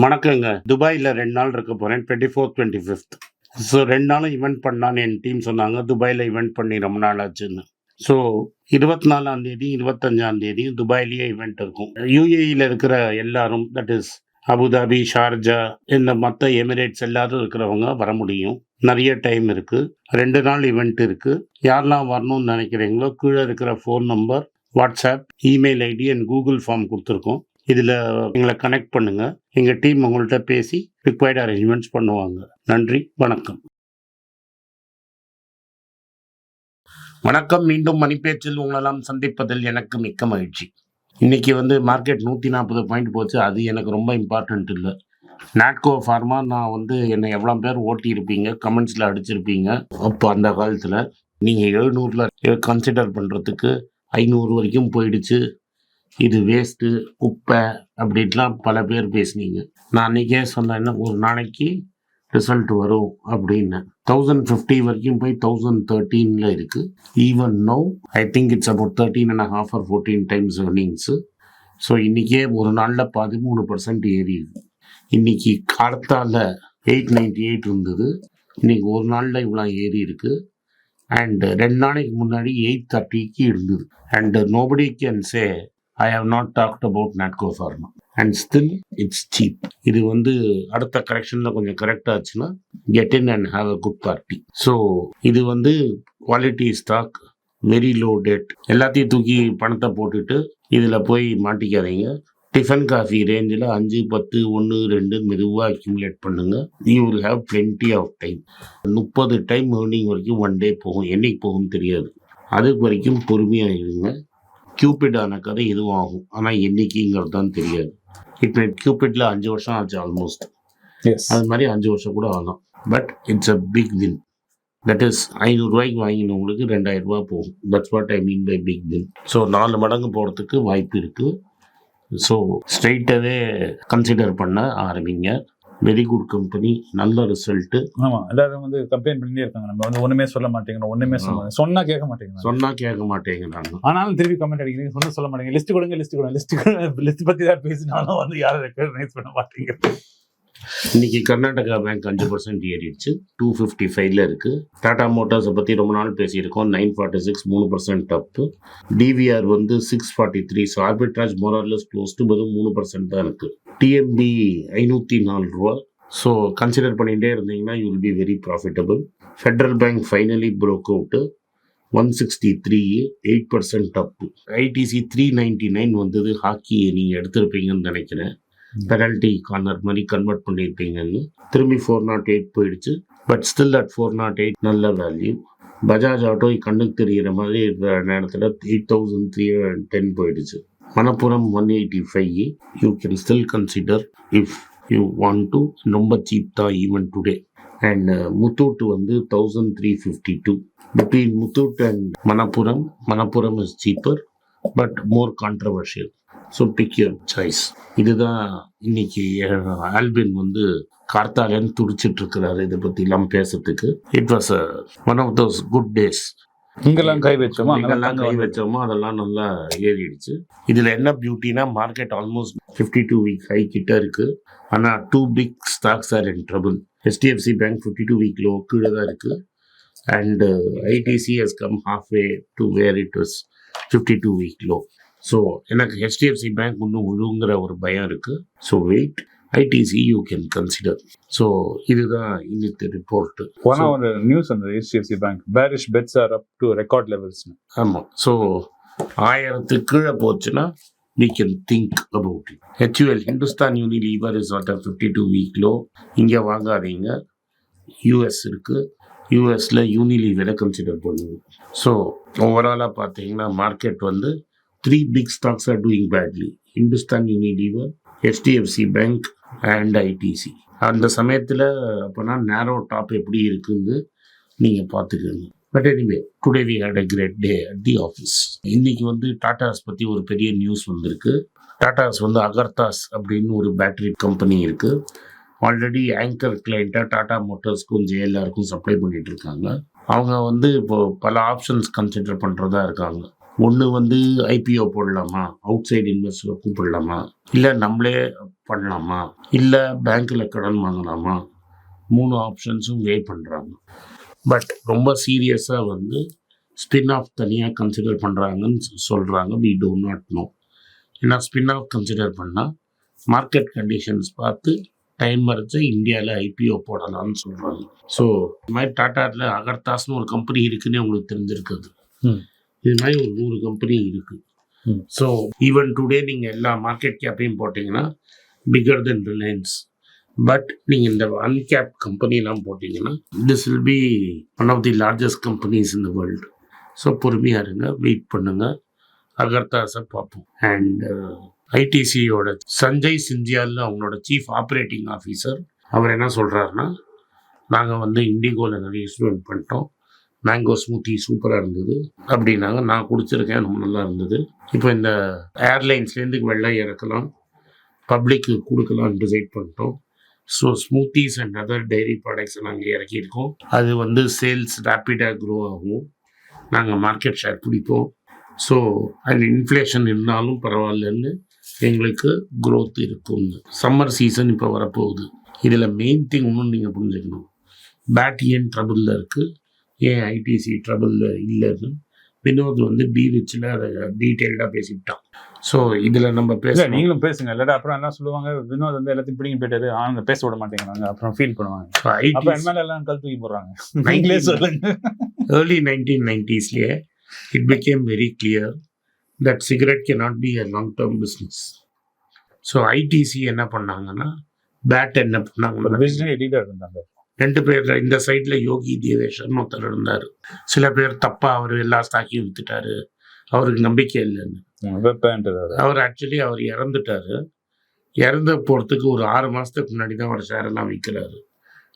வணக்கங்க. துபாயில 2 நாள் இருக்க போறேன். 24th, 25th. ஸோ 2 நாளும் ஈவென்ட் பண்ணலான்னு என் டீம் சொன்னாங்க. துபாயில ஈவென்ட் பண்ணி ரொம்ப நாள் ஆச்சுன்னு. ஸோ 24ஆம் தேதி, 25ஆம் தேதி துபாயிலேயே ஈவென்ட் இருக்கும். யுஏஇல இருக்கிற எல்லாரும், தட் இஸ் அபுதாபி, ஷார்ஜா, இந்த மத்த எமிரேட்ஸ் எல்லாரும் இருக்கிறவங்க வர முடியும். நெறைய டைம் இருக்கு. 2 நாள் ஈவென்ட் இருக்கு. யாரெல்லாம் வரணும்னு நினைக்கிறீங்களோ, கீழ இருக்கிற phone number, WhatsApp, email ID and Google form குடுத்துருக்கோம். இதுல எங்கள கனெக்ட் பண்ணுங்க. எங்க டீம் உங்கள்ட்ட பேசி ரிக்வயர்ட் அரேஞ்ச்மெண்ட்ஸ் பண்ணுவாங்க. நன்றி, வணக்கம். வணக்கம். மீண்டும் மணிப்பேச்சில் உங்களெல்லாம் சந்திப்பதில் எனக்கு மிக்க மகிழ்ச்சி. இன்னைக்கு மார்க்கெட் 140 பாயிண்ட் போச்சு. அது எனக்கு ரொம்ப இம்பார்ட்டன்ட் இல்ல. நாட்கோ ஃபார்மா நான் என்னை எவ்வளோ பேர் ஓட்டியிருப்பீங்க, கமெண்ட்ஸ்ல அடிச்சிருப்பீங்க. அப்போ அந்த காலத்துல நீங்க 700ல கன்சிடர் பண்றதுக்கு 500 வரைக்கும் போயிடுச்சு. இது வேஸ்ட்டு, குப்பை அப்படின்லாம் பல பேர் பேசுனீங்க. நான் அன்றைக்கே சொன்னேன்னா ஒரு நாளைக்கு ரிசல்ட் வரும் அப்படின்னு. 1050 வரைக்கும் போய் 1013ல் இருக்குது. Even no I think it's about 13.5 or 14 times earnings. So இன்றைக்கே ஒரு நாளில் 13% ஏறி இருக்கு. இன்னைக்கு காலத்தால் 898 இருந்தது. இன்னைக்கு ஒரு நாளில் இவ்வளோ ஏறி இருக்கு. அண்ட் 2 நாளைக்கு முன்னாடி 830க்கு இருந்தது. And nobody can say I have not talked about Natco Pharma and still it's cheap. இது அடுத்த கரெக்ஷன்ல கொஞ்சம் கரெக்ட் ஆச்சுன்னா get in and have a good party. So இது quality stock, very low debt. எல்லாத்தையும் தூக்கி பணத்தை போட்டுட்டு இதுல போய் மாட்டிக்காதீங்க. டிஃபன் காஃபி ரேஞ்சில் 5, 10, 1, 2 மெதுவாக அக்யூமுலேட் பண்ணுங்க. You will have plenty of time. 30 time earning வரைக்கும் ஒன் டே போகும். என்னைக்கு போகும் தெரியாது. அது வரைக்கும் பொறுமையாக இருங்க. கியூபிடான கதை எதுவும் ஆகும், ஆனால் என்னைக்குங்கிறது தான் தெரியாது. இப்போ கியூபிட்ல 5 வருஷம் ஆச்சு ஆல்மோஸ்ட். அது மாதிரி 5 வருஷம் கூட ஆகலாம். But it's a big win. That is 500 ரூபாய்க்கு வாங்கினவங்களுக்கு 2000 ரூபா போகும். That's what I mean by big win. So 4 மடங்கு போகிறதுக்கு வாய்ப்பு இருக்குது. ஸோ ஸ்ட்ரெயிட்டாகவே கன்சிடர் பண்ண ஆரம்பிங்க. வெரி குட் கம்பெனி, நல்ல ரிசல்ட்டு. ஆமாம், எல்லாரும் கம்ப்ளைண்ட் பண்ணிட்டே இருக்காங்க. நம்ம ஒன்றுமே சொல்ல மாட்டேங்கிறோம், ஒன்றுமே சொன்னா கேட்க மாட்டேங்கிறாங்க. ஆனாலும் திருப்பி கமெண்ட் அடிக்கிறீங்க, சொல்ல மாட்டேங்க. லிஸ்ட் கொடுங்க, லிஸ்ட் பற்றி தான் பேசினாலும் யாரும் ரெக்கக்னைஸ் பண்ண மாட்டேங்க. இன்னைக்கு கர்நாடகா பேங்க் 5% ஏறிடுச்சு. 255ல இருக்கு. டாடா மோட்டார்ஸை பற்றி ரொம்ப நாள் பேசியிருக்கோம். 946, 3% up. TVR 643. So arbitrage more or less close to 3% தான் இருக்கு. டிஎம்பி 504 ரூபா. ஸோ கன்சிடர் பண்ணிகிட்டே இருந்தீங்கன்னா you will be very profitable. Federal Bank finally broke out. 163, 8% up. ITC 399 வந்தது. ஹாக்கி நீங்கள் எடுத்திருப்பீங்கன்னு நினைக்கிறேன். பெனல்டி கார்னர் மாதிரி கன்வெர்ட் பண்ணியிருப்பீங்கன்னு. திரும்பி 408 போயிடுச்சு. பட் ஸ்டில் அட் 408 நல்ல வேல்யூ. பஜாஜ் ஆட்டோ கண்ணுக்கு தெரிகிற மாதிரி இருக்கிற நேரத்தில் 8310 போயிடுச்சு. Manappuram 185. You can still consider if you want to. ரொம்ப சீப் தான் even today. And Muthoot 1352. Between Muthoot and Manappuram is cheaper but more controversial. So pick your choice. இதுதான் இன்னைக்கு ஆல்பின் கார்த்தாலன்னு துடிச்சிட்டு இருக்கிறாரு இதை பற்றி எல்லாம் பேசுறதுக்கு. It was one of those good days. இங்கெல்லாம் கை வச்சோமோ அதெல்லாம் நல்லா ஏறிடுச்சு. இதுல என்ன பியூட்டினா மார்க்கெட் ஆல்மோஸ்ட் 52 வீக் ஹை கிட்ட இருக்கு. ஆனா 2 big stocks are in trouble. HDFC bank 52 week low கீழே தான் இருக்கு. And ITC has come half way to where it was 52 week low. So எனக்கு HDFC பேங்க் இன்னும் விழுங்குற ஒரு பயம் இருக்கு. So wait. ITC you can consider. So இதுதான் இன்னைக்கு ரிப்போர்ட். ஒரு நியூஸ் அந்த HDFC bank bearish bets are up to record levels. ஆமாம். ஸோ 1000 கீழே போச்சுன்னா we can think about it. HUL Hindustan Unilever is at a 52 week low. இங்கே வாங்காதீங்க. US இருக்கு. யூஎஸ்ல யூனிலீவரை கன்சிடர் பண்ணுங்க. ஸோ ஓவராலாக பார்த்தீங்கன்னா market 3 big stocks are doing badly. Hindustan Unilever, HDFC Bank and ITC. அந்த சமயத்தில் அப்போனா நேரோ டாப் எப்படி இருக்குன்னு நீங்கள் பார்த்துக்கோங்க. But anyway today we had a great day at the office. இன்னைக்கு டாட்டாஸ் பற்றி ஒரு பெரிய நியூஸ் வந்திருக்கு. டாட்டாஸ் அகர்தாஸ் அப்படின்னு ஒரு பேட்டரி கம்பெனி இருக்கு. ஆல்ரெடி ஆங்கர் கிளைண்ட்டாக டாடா மோட்டார்ஸ்க்கும் JLRக்கும் சப்ளை பண்ணிட்டு இருக்காங்க. அவங்க இப்போ பல ஆப்ஷன்ஸ் கன்சிடர் பண்ணுறதா இருக்காங்க. ஒன்று வந்து ஐபிஓ போடலாமா, அவுட் சைடு இன்வெஸ்டரை கூப்பிடலாமா, இல்லை நம்மளே பண்ணலாமா, இல்லை பேங்க்கில் கடன் வாங்கலாமா, 3 ஆப்ஷன்ஸும் வெயிட் பண்ணுறாங்க. பட் ரொம்ப சீரியஸாக வந்து ஸ்பின் ஆஃப் தனியாக கன்சிடர் பண்ணுறாங்கன்னு சொல்கிறாங்க. We do not know. ஏன்னா ஸ்பின் ஆஃப் கன்சிடர் பண்ணால் மார்க்கெட் கண்டிஷன்ஸ் பார்த்து டைம் வரைச்சு இந்தியாவில் ஐபிஓ போடலாம்னு சொல்கிறாங்க. ஸோ இது மாதிரி டாட்டாவில் அகர்தாஸ்னு ஒரு கம்பெனி இருக்குன்னு உங்களுக்கு தெரிஞ்சிருக்குது. இது மாதிரி ஒரு 100 கம்பெனி இருக்குது. ஸோ ஈவன் டுடே நீங்கள் எல்லா மார்க்கெட் கேப்பையும் போட்டிங்கன்னா பிகர் தென் ரிலையன்ஸ். பட் நீங்கள் இந்த அன்கேப் கம்பெனிலாம் போட்டிங்கன்னா this will be one of the largest companies in the world. So பொறுமையாக இருங்க, வெயிட் பண்ணுங்கள், அகர்தாஸை பார்ப்போம். அண்ட் ஐடிசியோட சஞ்சய் சிந்தியால் அவங்களோட சீஃப் ஆப்ரேட்டிங் ஆஃபீஸர் அவர் என்ன சொல்கிறாருன்னா, நாங்கள் வந்து இண்டிகோவில் நிறைய இன்வெஸ்ட்மெண்ட் பண்ணிட்டோம், மேங்கோ ஸ்மூத்தி சூப்பராக இருந்தது அப்படின்னாங்க. நான் குடிச்சிருக்கேன், ரொம்ப நல்லா இருந்தது. இப்போ இந்த ஏர்லைன்ஸ்லேருந்து வெள்ளை இறக்கலாம், பப்ளிக்கு கொடுக்கலாம்னு டிசைட் பண்ணிட்டோம். So smoothies and other dairy ப்ராடக்ட்ஸை நாங்கள் இறக்கியிருக்கோம். அது வந்து சேல்ஸ் ரேப்பிடாக க்ரோ ஆகும், நாங்கள் மார்க்கெட் ஷேர் பிடிப்போம். ஸோ அது இன்ஃப்ளேஷன் இருந்தாலும் பரவாயில்லன்னு எங்களுக்கு க்ரோத் இருக்கும். சம்மர் சீசன் இப்போ வரப்போகுது. இதில் மெயின் திங் ஒன்றும் நீங்கள் புரிஞ்சுக்கணும், பேட் ஏன் ட்ரபிளில் இருக்குது, ஏன் ஐடிசி ட்ரபிளில் இல்லைன்னு வினோத் வந்து பீரிச்சில் அதை டீட்டெயில்டாக பேசிவிட்டான். ஸோ இதில் நம்ம நீங்களும் பேசுங்க, இல்லாட்டா அப்புறம் என்ன சொல்லுவாங்க, வினோத் வந்து எல்லாத்தையும் பிடிங்கி போயிட்டாரு, ஆனால் பேச விட மாட்டேங்கிறாங்க, அப்புறம் ஃபீல் பண்ணுவாங்க. ஐடி எல்லாம் கல் தூக்கி போடுறாங்க. நீங்களே சொல்லுங்க. early 1990s it became very clear that cigarette cannot be a long term business. So ITC என்ன பண்ணாங்கன்னா, பேட் என்ன பண்ணாங்கன்னா, எடிட்டர் இருந்தாங்க 2 பேர். இந்த சைடில் யோகி தேவேஷன் ஒருத்தர் இருந்தார். சில பேர் தப்பாக அவர் எல்லா ஸ்டாக்கையும் வித்துட்டாரு, அவருக்கு நம்பிக்கை இல்லைன்னு. அவர் ஆக்சுவலி அவர் இறந்துட்டாரு. இறந்து போகிறதுக்கு ஒரு 6 மாதத்துக்கு முன்னாடி தான் அவர் ஷேரெல்லாம் விற்கிறாரு.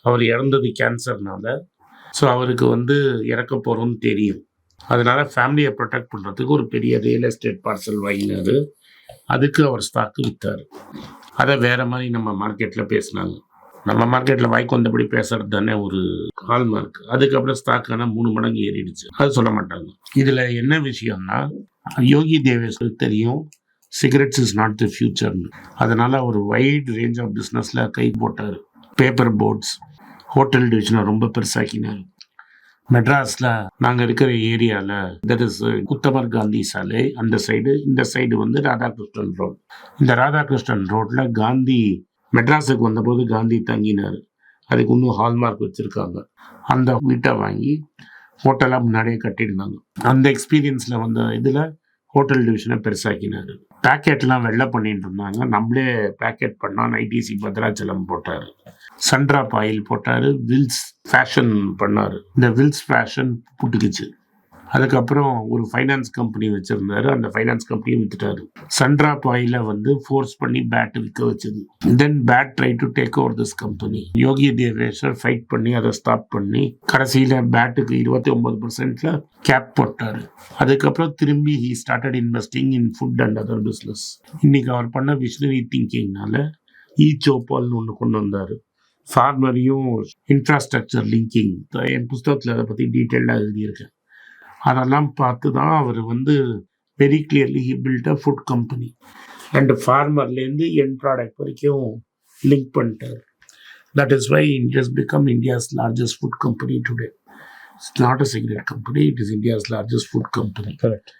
அவர் இறந்தது கேன்சர்னால. ஸோ அவருக்கு வந்து இறக்க போகிறோன்னு தெரியும். அதனால் ஃபேமிலியை ப்ரொடெக்ட் பண்ணுறதுக்கு ஒரு பெரிய ரியல் எஸ்டேட் பார்சல் வாங்கினார். அதுக்கு அவர் ஸ்டாக்கு விற்றார். அதை வேறு மாதிரி நம்ம மார்க்கெட்டில் பேசினாங்க. நம்ம மார்க்கெட்டில் வாய்க்கு வந்தபடி பேசுறது தானே ஒரு ஹால்மார்க். அதுக்கப்புறம் ஸ்டாக்கான 3 மடங்கு ஏறிடுச்சு. அது சொல்ல மாட்டாங்க. இதில் என்ன விஷயம்னா, யோகி தேவேஷ்க்கு தெரியும் சிகரெட்ஸ் இஸ் நாட் தி ஃபியூச்சர்னு. அதனால் ஒரு வைட் ரேஞ்ச் ஆஃப் பிஸ்னஸில் கை போட்டார். பேப்பர் போர்ட்ஸ், ஹோட்டல் டிவிஷனை ரொம்ப பெருசாக்கினார். மெட்ராஸில் நாங்கள் இருக்கிற ஏரியாவில் தட் இஸ் குத்தமர் காந்தி சாலை அந்த சைடு, இந்த சைடு வந்து ராதாகிருஷ்ணன் ரோட். இந்த ராதாகிருஷ்ணன் ரோட்டில் காந்தி மெட்ராஸுக்கு வந்தபோது காந்தி தங்கினார். அதுக்கு இன்னும் ஹால்மார்க் வச்சுருக்காங்க. அந்த வீட்டை வாங்கி ஹோட்டலாக முன்னாடியே கட்டியிருந்தாங்க. அந்த எக்ஸ்பீரியன்ஸில் வந்த இதில் ஹோட்டல் டிவிஷனை பெருசாக்கினார். பேக்கெட்லாம் வெள்ளை பண்ணிட்டு இருந்தாங்க. நம்மளே பேக்கெட் பண்ணால் ஐடிசி பத்ராச்சலம் போட்டார், சன்ட்ராப் ஆயில் போட்டார், வில்ஸ் ஃபேஷன் பண்ணார். இந்த வில்ஸ் ஃபேஷன் புட்டுக்குச்சு. அதுக்கப்புறம் ஒரு ஃபைனான்ஸ் கம்பெனி வச்சுருந்தாரு, அந்த ஃபைனான்ஸ் கம்பெனியும் விற்றுட்டாரு. சன்ட்ராப் ஆயிலை வந்து ஃபோர்ஸ் பண்ணி பேட் விற்க வச்சது. Then BAT try to take over this company. Yogi Deveshwar fight பண்ணி அதை ஸ்டாப் பண்ணி கடைசியில் பேட்டுக்கு 29% கேப் போட்டார். அதுக்கப்புறம் திரும்பி he started investing in food and other business. இன்னைக்கு அவர் பண்ண விஷனரி திங்கிங்னால சோப்பால்னு ஒன்று கொண்டு வந்தார். ஃபார்மரையும் இன்ஃப்ராஸ்ட்ரக்சர் லிங்கிங், என் புஸ்தகத்தில் அதை பற்றி டீட்டெயில்டாக எழுதியிருக்கேன். அதெல்லாம் பார்த்து தான் அவர் வந்து very clearly he built a food company and ஃபார்மர்லேருந்து என் ப்ராடக்ட் வரைக்கும் லிங்க் பண்ணிட்டார். That is why it has become India's largest food company today. It's not a cigarette company, it is India's largest food company. Correct.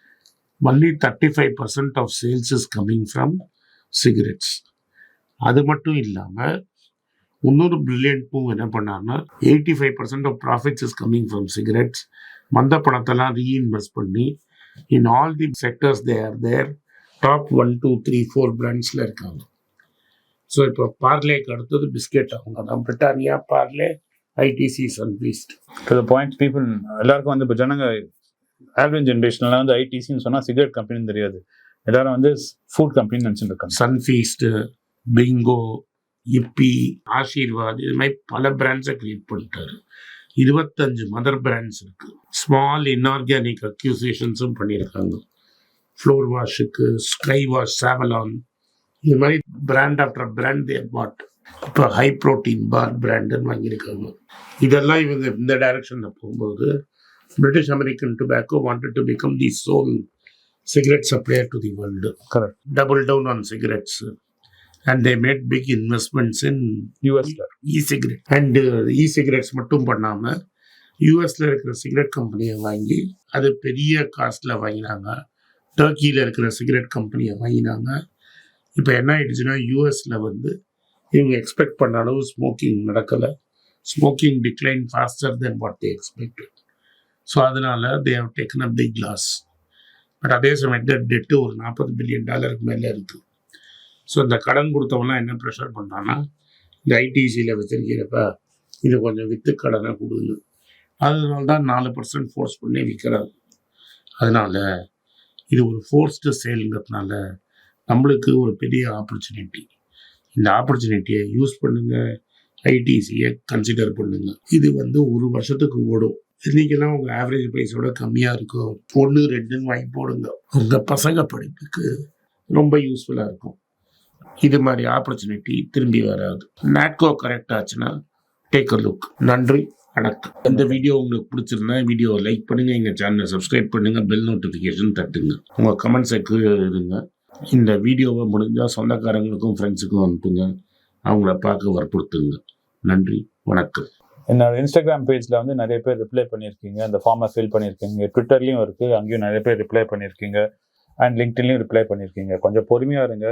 Only 35% of sales is coming from cigarettes. அது மட்டும் இல்லாமல் இன்னொரு brilliant move என்ன பண்ணார்னா, 85% of profits is coming from cigarettes. மந்த பணத்தெல்லாம் reinvest பண்ணி in all the sectors they are there. Top 1, 2, 3, 4 பிராண்ட்ஸில் இருக்காங்க. ஸோ இப்போ பார்லேக்கு அடுத்தது பிஸ்கெட் அவங்க தான். Britannia, Parle, ITC, Sunfeast. Point people எல்லாருக்கும் வந்து இப்போ ஜனங்க ஆவரேஜ் ஜென்ரேஷன்லாம் வந்து ஐடிசின்னு சொன்னால் சிகரெட் கம்பெனின்னு தெரியாது. எல்லாரும் வந்து ஃபுட் கம்பெனின்னு நினச்சிட்டு இருக்காங்க. சன்ஃபீஸ்ட்டு, பிங்கோ, இப்பி, ஆசீர்வாத், இது மாதிரி பல பிராண்ட்ஸை கிரியேட் பண்ணிட்டாரு. 25 மதர் பிராண்ட்ஸ் இருக்கு. ஸ்மால் இன்ஆர்கானிக் அக்யூசியேஷன்ஸும் பண்ணியிருக்காங்க. ஃப்ளோர் வாஷுக்கு ஸ்கை வாஷ், சாவலான், இது மாதிரி பிராண்ட் ஆஃப்டர் பிராண்ட் தேர் பாட். இப்போ ஹை ப்ரோட்டீன் பார் பிராண்டுன்னு வாங்கியிருக்காங்க. இதெல்லாம் இவங்க இந்த டைரக்ஷனில் போகும்போது British American tobacco wanted to become the sole cigarette supplier to the world. Correct. Double down on cigarettes. And they made big investments in யூஎஸ்ல e-cigarette. And e-cigarettes மட்டும் பண்ணாமல் யூஎஸில் இருக்கிற சிகரெட் கம்பெனியை வாங்கி அது பெரிய காஸ்ட்டில் வாங்கினாங்க. டர்க்கியில் இருக்கிற சிகரெட் கம்பெனியை வாங்கினாங்க. இப்போ என்ன ஆயிடுச்சுன்னா யூஎஸில் வந்து இவங்க எக்ஸ்பெக்ட் பண்ண அளவு ஸ்மோக்கிங் நடக்கலை. Smoking decline faster then what they expected. So அதனால they have taken a big loss. But அதே சமயத்தில் டெட்டு ஒரு $40 பில்லியன் மேலே இருக்குது. ஸோ இந்த கடன் கொடுத்தவங்களாம் என்ன ப்ரெஷர் பண்ணுறான்னா இந்த ஐடிசியில் வச்சிருக்கிறப்ப இது கொஞ்சம் விற்று கடனை கொடுங்க. அதனால தான் 4% ஃபோர்ஸ் பண்ணி விற்கிறாங்க. அதனால் இது ஒரு ஃபோர்ஸ்டு சேலுங்கிறதுனால நம்மளுக்கு ஒரு பெரிய ஆப்பர்ச்சுனிட்டி. இந்த ஆப்பர்ச்சுனிட்டியை யூஸ் பண்ணுங்கள். ஐடிசியை கன்சிடர் பண்ணுங்கள். இது வந்து ஒரு வருஷத்துக்கு ஓடும். இன்றைக்கெல்லாம் உங்கள் ஆவரேஜ் ப்ரைஸோட கம்மியாக இருக்கும். 1, 2 வாங்கி போடுங்க. உங்கள் பசங்க படிப்புக்கு ரொம்ப யூஸ்ஃபுல்லாக இருக்கும். இது மாதிரி ஆப்பர்ச்சுனிட்டி திரும்பி வராது. நாட்கோ கரெக்ட் ஆச்சுன்னா டேக் அ லுக். நன்றி, வணக்கம். இந்த வீடியோ உங்களுக்கு பிடிச்சிருந்தா வீடியோவை லைக் பண்ணுங்கள், எங்கள் சேனலை சப்ஸ்கிரைப் பண்ணுங்கள், பெல் நோட்டிஃபிகேஷன் தட்டுங்க, உங்கள் கமெண்ட்ஸை எழுதுங்க. இந்த வீடியோவை முடிஞ்சால் சொந்தக்காரங்களுக்கும் ஃப்ரெண்ட்ஸுக்கும் அனுப்புங்க, அவங்கள பார்க்க வற்புறுத்துங்க. நன்றி, வணக்கம். என்னோட இன்ஸ்டாகிராம் பேஜில் வந்து நிறைய பேர் ரிப்ளை பண்ணியிருக்கீங்க, அந்த ஃபார்மை ஃபில் பண்ணியிருக்கீங்க. ட்விட்டர்லேயும் இருக்குது, அங்கேயும் நிறைய பேர் ரிப்ளை பண்ணியிருக்கீங்க. அண்ட் லிங்க்டின்லையும் ரிப்ளை பண்ணியிருக்கீங்க. கொஞ்சம் பொறுமையாக இருங்க.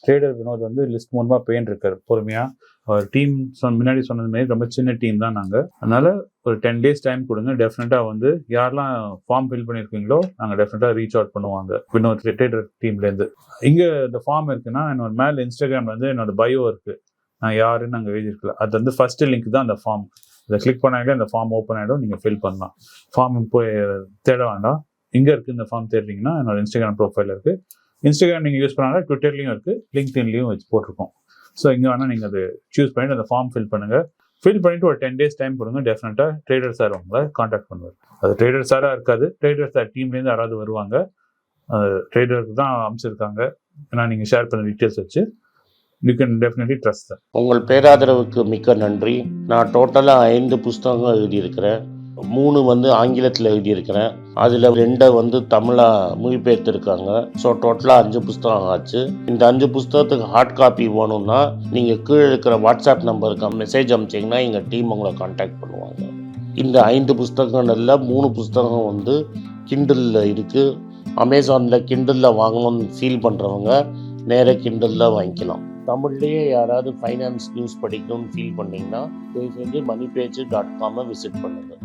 ட்ரேடர் வினோத் வந்து லிஸ்ட் மூலமாக பெயின் இருக்கார். பொறுமையாக ஒரு டீம் முன்னாடி சொன்னது மாதிரி ரொம்ப சின்ன டீம் தான் நாங்கள். அதனால் ஒரு 10 days டைம் கொடுங்க. டெஃபினட்டாக வந்து யாரெல்லாம் ஃபார்ம் ஃபில் பண்ணியிருக்கீங்களோ நாங்கள் டெஃபினட்டாக ரீச் அவுட் பண்ணுவாங்க வினோத் ட்ரேடர் டீம்லேருந்து. இங்கே இந்த ஃபார்ம் இருக்குன்னா என்னோட மேலே இன்ஸ்டாகிராமில் வந்து என்னோட பயோ இருக்குது, நான் யாருன்னு நாங்கள் எழுதியிருக்கல. அது வந்து ஃபஸ்ட்டு லிங்க் தான் அந்த ஃபார்ம். அதை கிளிக் பண்ணாங்களே அந்த ஃபார்ம் ஓப்பன் ஆகிடும், நீங்கள் ஃபில் பண்ணலாம். ஃபார்ம் போய் தேட வேண்டாம். இங்கே இருக்குது இந்த ஃபார்ம் தேடுறீங்கன்னா என்னோட இன்ஸ்டாகிராம் ப்ரொஃபைல் இருக்குது. இன்ஸ்டாகிராம் நீங்கள் யூஸ் பண்ணாலும் ட்விட்டர்லேயும் இருக்குது, லிங்க்டின்லேயும் வச்சு போட்டிருக்கோம். ஸோ இங்கே வேணால் நீங்கள் அதை சூஸ் பண்ணிட்டு அந்த ஃபார்ம் ஃபில் பண்ணுங்கள். ஃபில் பண்ணிவிட்டு ஒரு 10 days டைம் கொடுங்க. டெஃபினட்டாக ட்ரேடர் சார் உங்களை காண்டாக்ட் பண்ணுவார். அது ட்ரேடர் சாராக இருக்காது, ட்ரேடர் சார் டீம்லேருந்து யாராவது வருவாங்க. ட்ரேடருக்கு தான் அமைச்சிருக்காங்க. ஏன்னா நீங்கள் ஷேர் பண்ண டீட்டெயில்ஸ் வச்சு you can definitely trust sir. உங்கள் பேராதரவுக்கு மிக்க நன்றி. நான் டோட்டலாக 5 புஸ்தகங்கள் எழுதியிருக்கிறேன். 3 வந்து ஆங்கிலத்தில் எழுதியிருக்கிறேன். அதில் 2 வந்து தமிழாக மொழிபெயர்த்திருக்காங்க. ஸோ டோட்டலாக 5 புஸ்தகம் ஆச்சு. இந்த 5 புஸ்தகத்துக்கு ஹார்ட் காப்பி வேணும்னா நீங்கள் கீழே இருக்கிற வாட்ஸ்அப் நம்பருக்கு மெசேஜ் அனுப்பிச்சிங்கன்னா எங்கள் டீம் உங்களை கான்டாக்ட் பண்ணுவாங்க. இந்த 5 புஸ்தகங்களில் 3 புஸ்தகம் வந்து கிண்டலில் இருக்குது. அமேசானில் கிண்டலில் வாங்கணும்னு ஃபீல் பண்ணுறவங்க நேராக கிண்டலில் வாங்கிக்கலாம். தமிழ்லேயே யாராவது ஃபைனான்ஸ் நியூஸ் படிக்கணும்னு ஃபீல் பண்ணிங்கன்னா தயவுசெஞ்சு moneypage.com விசிட் பண்ணுங்கள்.